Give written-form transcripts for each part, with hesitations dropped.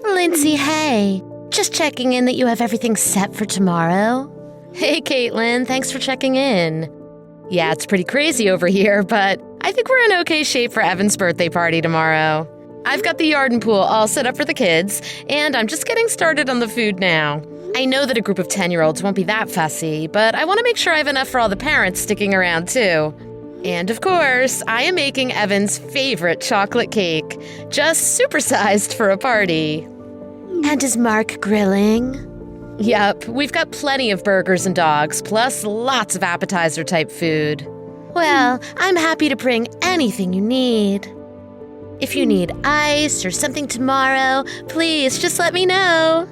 Lindsay, hey. Just checking in that you have everything set for tomorrow. Hey, Caitlin, thanks for checking in. Yeah, it's pretty crazy over here, but I think we're in okay shape for Evan's birthday party tomorrow. I've got the yard and pool all set up for the kids, and I'm just getting started on the food now. I know that a group of 10-year-olds won't be that fussy, but I want to make sure I have enough for all the parents sticking around too. And of course, I am making Evan's favorite chocolate cake, just supersized for a party. And is Mark grilling? Yep, we've got plenty of burgers and dogs, plus lots of appetizer-type food. Well, I'm happy to bring anything you need. If you need ice or something tomorrow, please just let me know.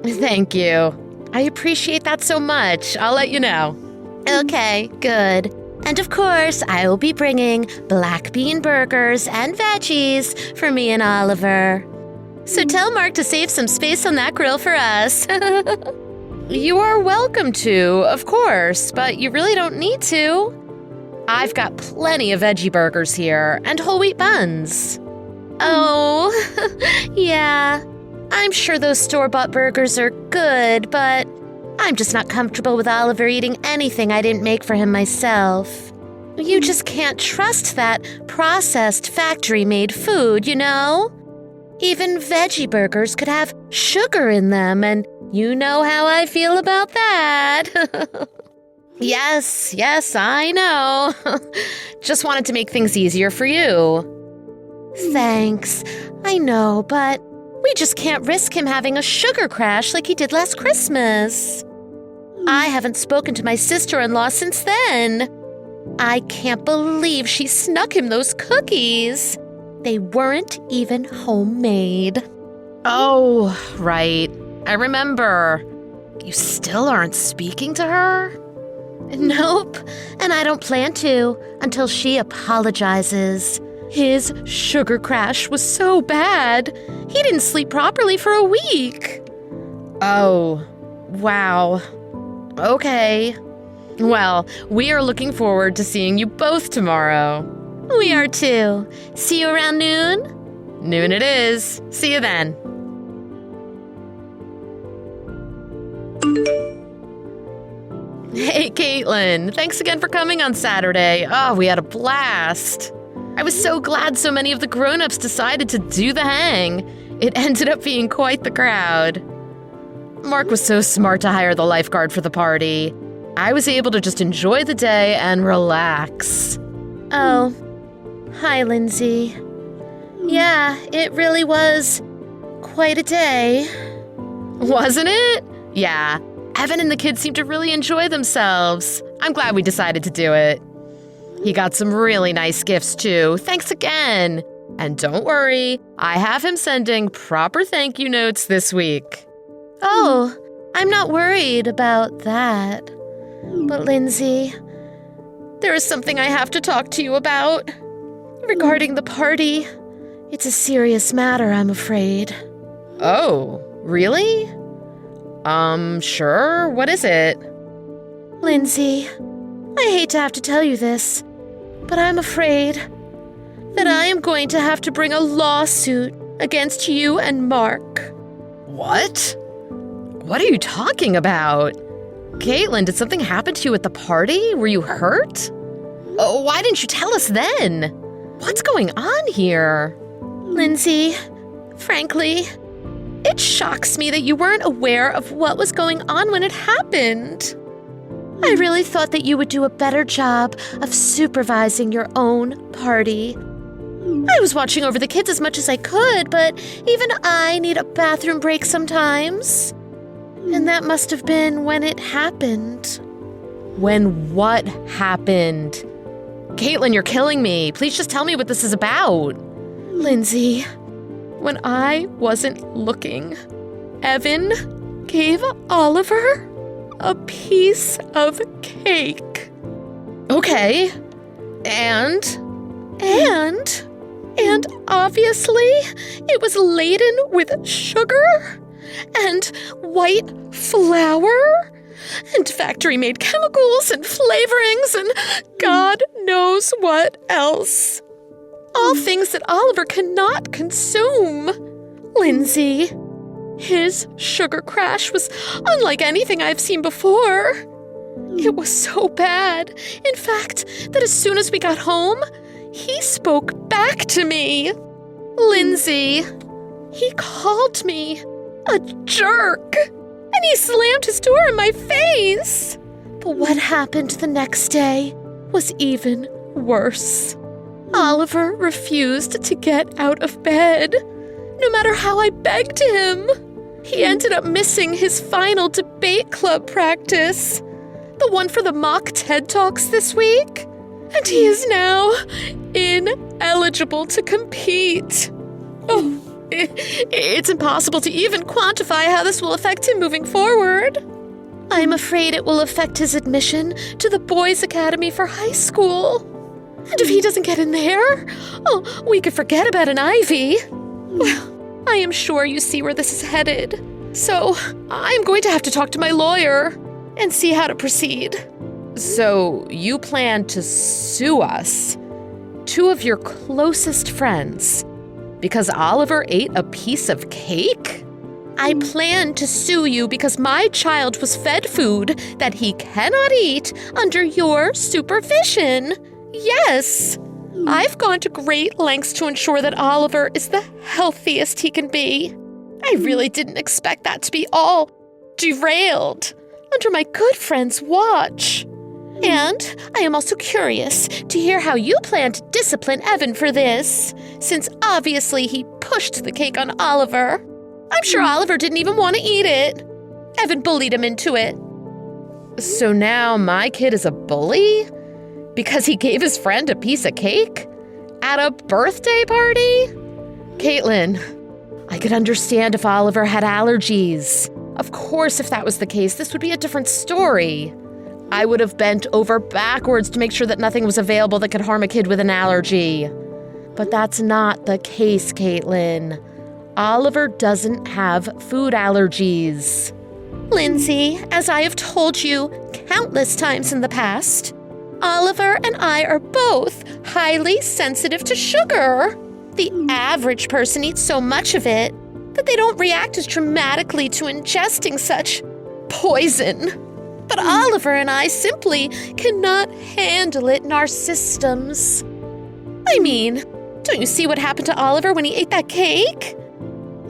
Thank you. I appreciate that so much. I'll let you know. Okay, good. And of course, I will be bringing black bean burgers and veggies for me and Oliver. So tell Mark to save some space on that grill for us. You are welcome to, of course, but you really don't need to. I've got plenty of veggie burgers here and whole wheat buns. Oh, yeah. I'm sure those store-bought burgers are good, but I'm just not comfortable with Oliver eating anything I didn't make for him myself. You just can't trust that processed factory-made food, you know? Even veggie burgers could have sugar in them, and you know how I feel about that. Yes, I know. Just wanted to make things easier for you. Thanks. I know, but we just can't risk him having a sugar crash like he did last Christmas. I haven't spoken to my sister-in-law since then. I can't believe she snuck him those cookies. They weren't even homemade. Oh, right. I remember. You still aren't speaking to her? Nope, and I don't plan to until she apologizes. His sugar crash was so bad. He didn't sleep properly for a week. Oh, wow. Okay. Well, we are looking forward to seeing you both tomorrow. We are too. See you around noon? Noon it is. See you then. Hey, Caitlin. Thanks again for coming on Saturday. Oh, we had a blast. I was so glad so many of the grown-ups decided to do the hang. It ended up being quite the crowd. Mark was so smart to hire the lifeguard for the party. I was able to just enjoy the day and relax. Oh. Hi, Lindsay. Yeah, it really was quite a day. Wasn't it? Yeah. Evan and the kids seemed to really enjoy themselves. I'm glad we decided to do it. He got some really nice gifts, too. Thanks again. And don't worry, I have him sending proper thank you notes this week. Oh, I'm not worried about that. But Lindsay, there is something I have to talk to you about. Regarding the party. It's a serious matter, I'm afraid. Oh, really? Sure. What is it? Lindsay, I hate to have to tell you this, but I'm afraid that I am going to have to bring a lawsuit against you and Mark. What? What are you talking about? Caitlin, did something happen to you at the party? Were you hurt? Oh, why didn't you tell us then? What's going on here? Lindsay, frankly, it shocks me that you weren't aware of what was going on when it happened. I really thought that you would do a better job of supervising your own party. I was watching over the kids as much as I could, but even I need a bathroom break sometimes. And that must have been when it happened. When what happened? Caitlin, you're killing me. Please just tell me what this is about. Lindsay, when I wasn't looking, Evan gave Oliver a piece of cake. Okay. And obviously it was laden with sugar and white flour and factory-made chemicals and flavorings and God knows what else. All things that Oliver cannot consume. Lindsay, his sugar crash was unlike anything I've seen before. It was so bad, in fact, that as soon as we got home, he spoke back to me. Lindsay, he called me a jerk, and he slammed his door in my face. But what happened the next day was even worse. Oliver refused to get out of bed, no matter how I begged him. He ended up missing his final debate club practice, the one for the mock TED Talks this week, and he is now ineligible to compete. Oh, it's impossible to even quantify how this will affect him moving forward. I'm afraid it will affect his admission to the Boys Academy for high school. And if he doesn't get in there, oh, we could forget about an Ivy. Well, I am sure you see where this is headed. So I'm going to have to talk to my lawyer and see how to proceed. So you plan to sue us, two of your closest friends, because Oliver ate a piece of cake? I plan to sue you because my child was fed food that he cannot eat under your supervision. Yes, I've gone to great lengths to ensure that Oliver is the healthiest he can be. I really didn't expect that to be all derailed under my good friend's watch. And I am also curious to hear how you plan to discipline Evan for this, since obviously he pushed the cake on Oliver. I'm sure Oliver didn't even want to eat it. Evan bullied him into it. So now my kid is a bully? Because he gave his friend a piece of cake? At a birthday party? Caitlin, I could understand if Oliver had allergies. Of course, if that was the case, this would be a different story. I would have bent over backwards to make sure that nothing was available that could harm a kid with an allergy. But that's not the case, Caitlin. Oliver doesn't have food allergies. Lindsay, as I have told you countless times in the past, Oliver and I are both highly sensitive to sugar. The average person eats so much of it that they don't react as dramatically to ingesting such poison. But Oliver and I simply cannot handle it in our systems. I mean, don't you see what happened to Oliver when he ate that cake?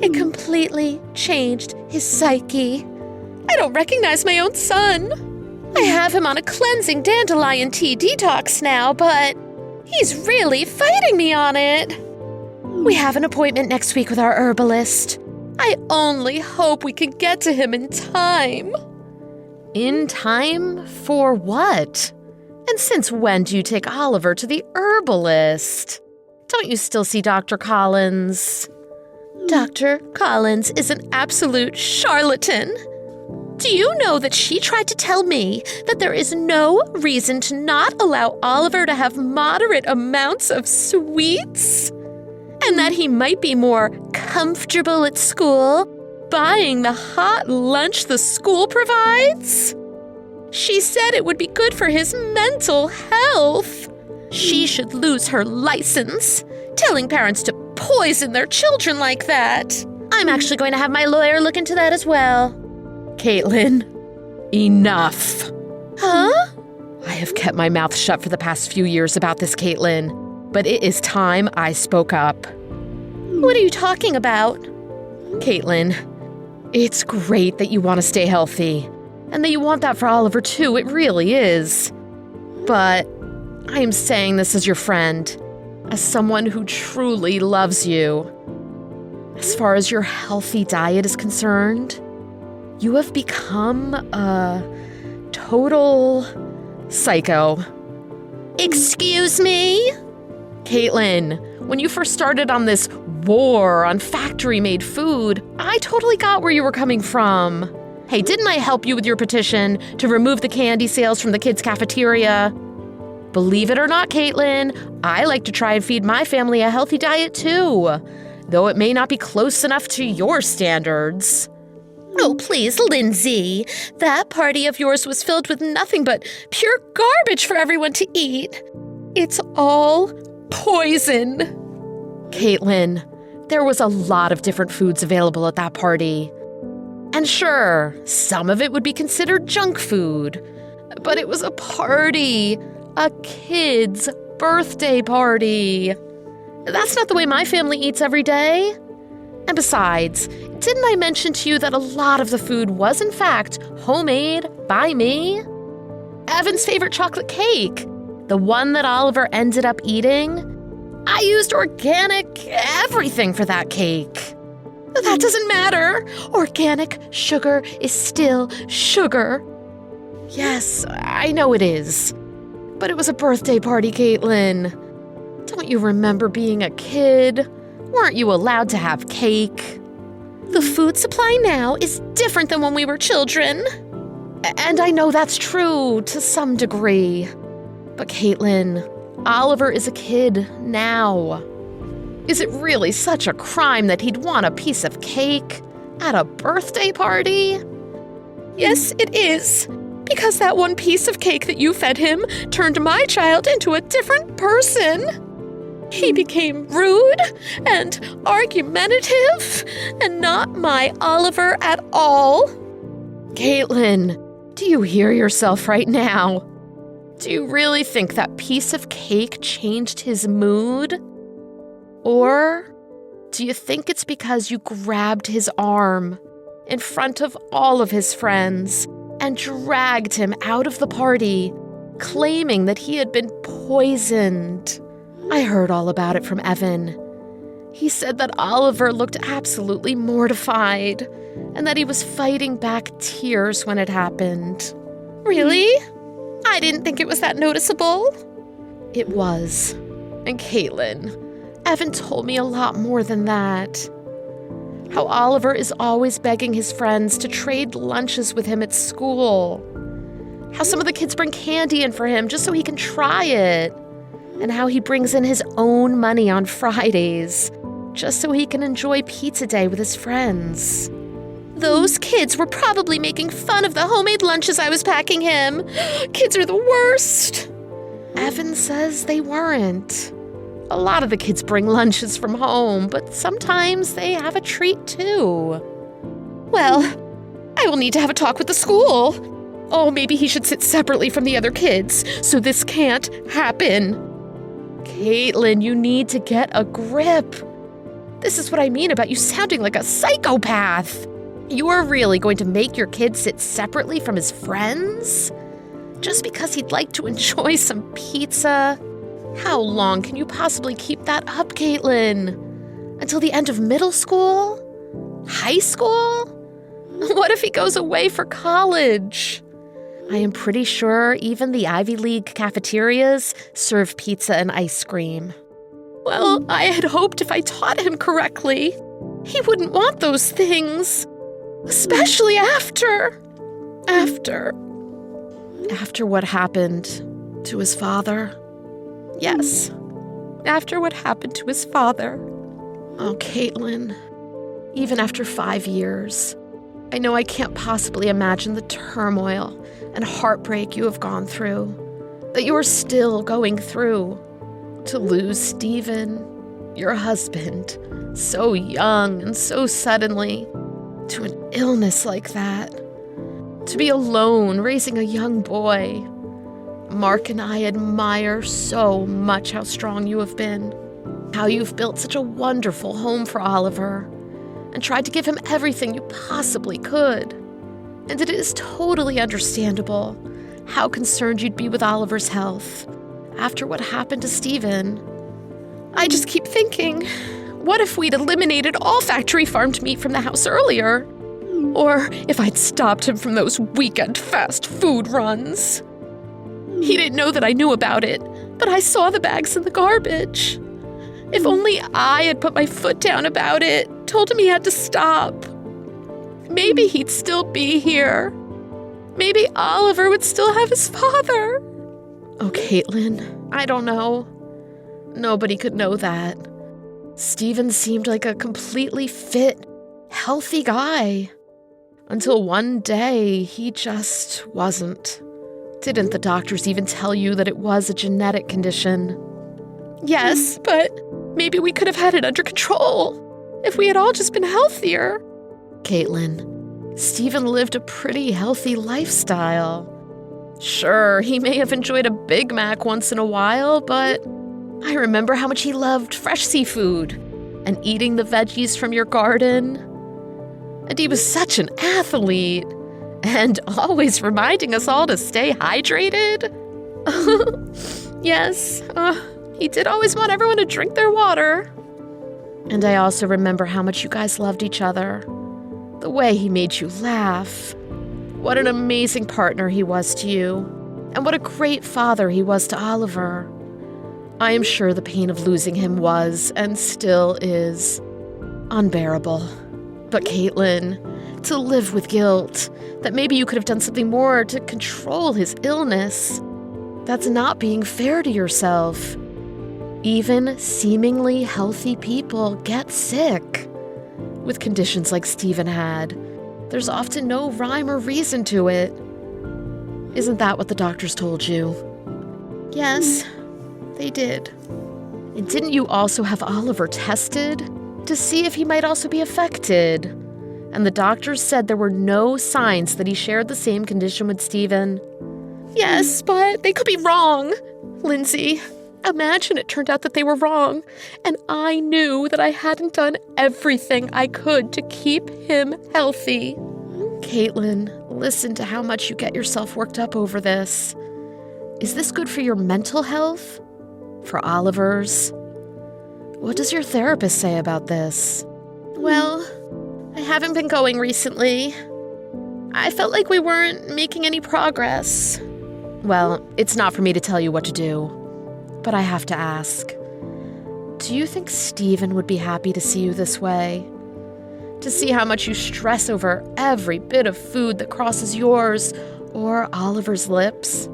It completely changed his psyche. I don't recognize my own son. I have him on a cleansing dandelion tea detox now, but he's really fighting me on it. We have an appointment next week with our herbalist. I only hope we can get to him in time. In time for what? And since when do you take Oliver to the herbalist? Don't you still see Dr. Collins? Dr. Collins is an absolute charlatan. Do you know that she tried to tell me that there is no reason to not allow Oliver to have moderate amounts of sweets? And that he might be more comfortable at school, buying the hot lunch the school provides? She said it would be good for his mental health. She should lose her license, telling parents to poison their children like that. I'm actually going to have my lawyer look into that as well. Caitlin, enough. Huh? I have kept my mouth shut for the past few years about this, Caitlin, but it is time I spoke up. What are you talking about? Caitlin, it's great that you want to stay healthy, and that you want that for Oliver too, it really is. But I am saying this as your friend, as someone who truly loves you. As far as your healthy diet is concerned, you have become a total psycho. Excuse me? Caitlin, when you first started on this war on factory-made food, I totally got where you were coming from. Hey, didn't I help you with your petition to remove the candy sales from the kids' cafeteria? Believe it or not, Caitlin, I like to try and feed my family a healthy diet too, though it may not be close enough to your standards. Oh, please, Lindsay. That party of yours was filled with nothing but pure garbage for everyone to eat. It's all poison. Caitlin, there was a lot of different foods available at that party. And sure, some of it would be considered junk food. But it was a party. A kid's birthday party. That's not the way my family eats every day. And besides, didn't I mention to you that a lot of the food was in fact homemade by me? Evan's favorite chocolate cake, the one that Oliver ended up eating, I used organic everything for that cake. That doesn't matter. Organic sugar is still sugar. Yes, I know it is. But it was a birthday party, Caitlin. Don't you remember being a kid? Weren't you allowed to have cake? The food supply now is different than when we were children. And I know that's true to some degree. But Caitlin, Oliver is a kid now. Is it really such a crime that he'd want a piece of cake at a birthday party? Yes, it is. Because that one piece of cake that you fed him turned my child into a different person. He became rude and argumentative and not my Oliver at all. Caitlin, do you hear yourself right now? Do you really think that piece of cake changed his mood? Or do you think it's because you grabbed his arm in front of all of his friends and dragged him out of the party, claiming that he had been poisoned? I heard all about it from Evan. He said that Oliver looked absolutely mortified and that he was fighting back tears when it happened. Really? I didn't think it was that noticeable. It was. And Caitlin, Evan told me a lot more than that. How Oliver is always begging his friends to trade lunches with him at school. How some of the kids bring candy in for him just so he can try it. And how he brings in his own money on Fridays just so he can enjoy pizza day with his friends. Those kids were probably making fun of the homemade lunches I was packing him. Kids are the worst. Evan says they weren't. A lot of the kids bring lunches from home, but sometimes they have a treat too. Well, I will need to have a talk with the school. Oh, maybe he should sit separately from the other kids, so this can't happen. Caitlin, you need to get a grip. This is what I mean about you sounding like a psychopath. You are really going to make your kid sit separately from his friends? Just because he'd like to enjoy some pizza? How long can you possibly keep that up, Caitlin? Until the end of middle school? High school? What if he goes away for college? I am pretty sure even the Ivy League cafeterias serve pizza and ice cream. Well, I had hoped if I taught him correctly, he wouldn't want those things. Especially after what happened to his father. Yes, after what happened to his father. Oh, Caitlin, even after 5 years, I know I can't possibly imagine the turmoil and heartbreak you have gone through, that you are still going through. To lose Stephen, your husband, so young and so suddenly, to an illness like that. To be alone raising a young boy. Mark and I admire so much how strong you have been, how you've built such a wonderful home for Oliver, and tried to give him everything you possibly could. And it is totally understandable how concerned you'd be with Oliver's health after what happened to Stephen. I just keep thinking, what if we'd eliminated all factory farmed meat from the house earlier? Or if I'd stopped him from those weekend fast food runs? He didn't know that I knew about it, but I saw the bags in the garbage. If only I had put my foot down about it, told him he had to stop. Maybe he'd still be here. Maybe Oliver would still have his father. Oh, Caitlin, I don't know. Nobody could know that. Stephen seemed like a completely fit, healthy guy. Until one day, he just wasn't. Didn't the doctors even tell you that it was a genetic condition? Yes, but maybe we could have had it under control if we had all just been healthier. Caitlin, Stephen lived a pretty healthy lifestyle. Sure, he may have enjoyed a Big Mac once in a while, but I remember how much he loved fresh seafood and eating the veggies from your garden. And he was such an athlete and always reminding us all to stay hydrated. Yes, he did always want everyone to drink their water. And I also remember how much you guys loved each other. The way he made you laugh. What an amazing partner he was to you. And what a great father he was to Oliver. I am sure the pain of losing him was, and still is, unbearable. But Caitlin, to live with guilt, that maybe you could have done something more to control his illness, that's not being fair to yourself. Even seemingly healthy people get sick. With conditions like Stephen had, there's often no rhyme or reason to it. Isn't that what the doctors told you? Yes, they did. And didn't you also have Oliver tested to see if he might also be affected? And the doctors said there were no signs that he shared the same condition with Stephen. Yes, but they could be wrong. Lindsay, imagine it turned out that they were wrong, and I knew that I hadn't done everything I could to keep him healthy. Caitlin, listen to how much you get yourself worked up over this. Is this good for your mental health? For Oliver's? What does your therapist say about this? Well, I haven't been going recently. I felt like we weren't making any progress. Well, it's not for me to tell you what to do, but I have to ask. Do you think Stephen would be happy to see you this way? To see how much you stress over every bit of food that crosses yours or Oliver's lips?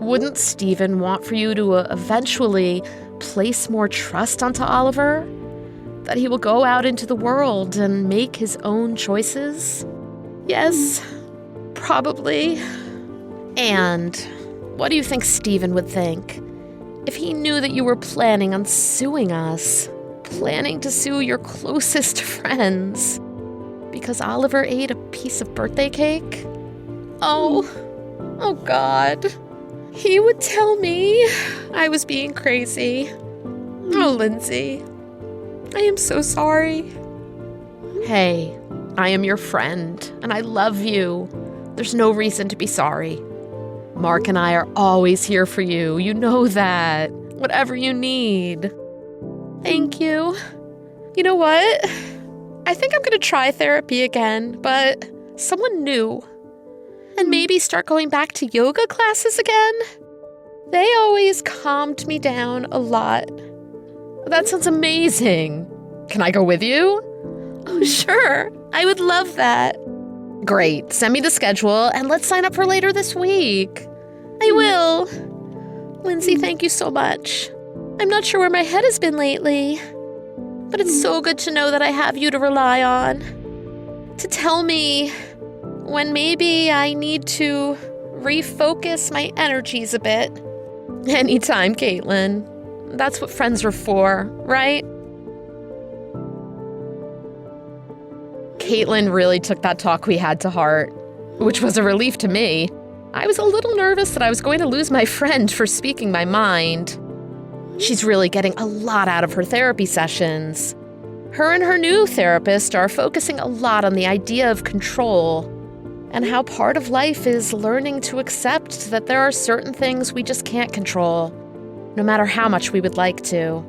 Wouldn't Stephen want for you to eventually place more trust onto Oliver? That he will go out into the world and make his own choices? Yes, probably. And what do you think Stephen would think if he knew that you were planning on suing us? Planning to sue your closest friends? Because Oliver ate a piece of birthday cake? Oh God. He would tell me I was being crazy. Oh, Lindsay, I am so sorry. Hey, I am your friend, and I love you. There's no reason to be sorry. Mark and I are always here for you. You know that. Whatever you need. Thank you. You know what? I think I'm going to try therapy again, but someone new. And maybe start going back to yoga classes again. They always calmed me down a lot. That sounds amazing. Can I go with you? Oh, sure. I would love that. Great. Send me the schedule and let's sign up for later this week. I will. Lindsay, thank you so much. I'm not sure where my head has been lately, but it's so good to know that I have you to rely on. To tell me when maybe I need to refocus my energies a bit. Anytime, Caitlin. That's what friends are for, right? Caitlin really took that talk we had to heart, which was a relief to me. I was a little nervous that I was going to lose my friend for speaking my mind. She's really getting a lot out of her therapy sessions. Her and her new therapist are focusing a lot on the idea of control and how part of life is learning to accept that there are certain things we just can't control, no matter how much we would like to.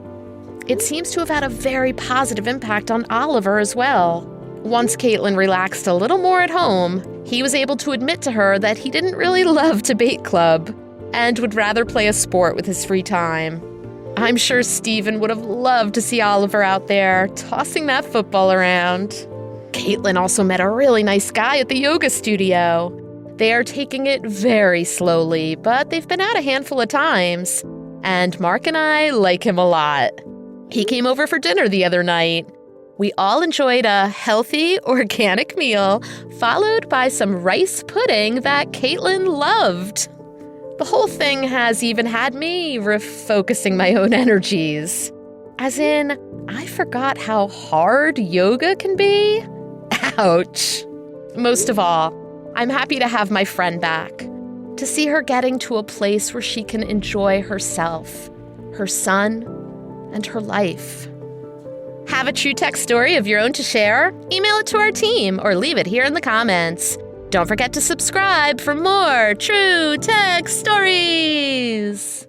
It seems to have had a very positive impact on Oliver as well. Once Caitlin relaxed a little more at home, he was able to admit to her that he didn't really love debate club and would rather play a sport with his free time. I'm sure Stephen would have loved to see Oliver out there tossing that football around. Caitlin also met a really nice guy at the yoga studio. They are taking it very slowly, but they've been out a handful of times. And Mark and I like him a lot. He came over for dinner the other night. We all enjoyed a healthy, organic meal, followed by some rice pudding that Caitlin loved. The whole thing has even had me refocusing my own energies. As in, I forgot how hard yoga can be. Ouch. Most of all, I'm happy to have my friend back, to see her getting to a place where she can enjoy herself, her son, and her life. Have a true tech story of your own to share? Email it to our team or leave it here in the comments. Don't forget to subscribe for more true tech stories.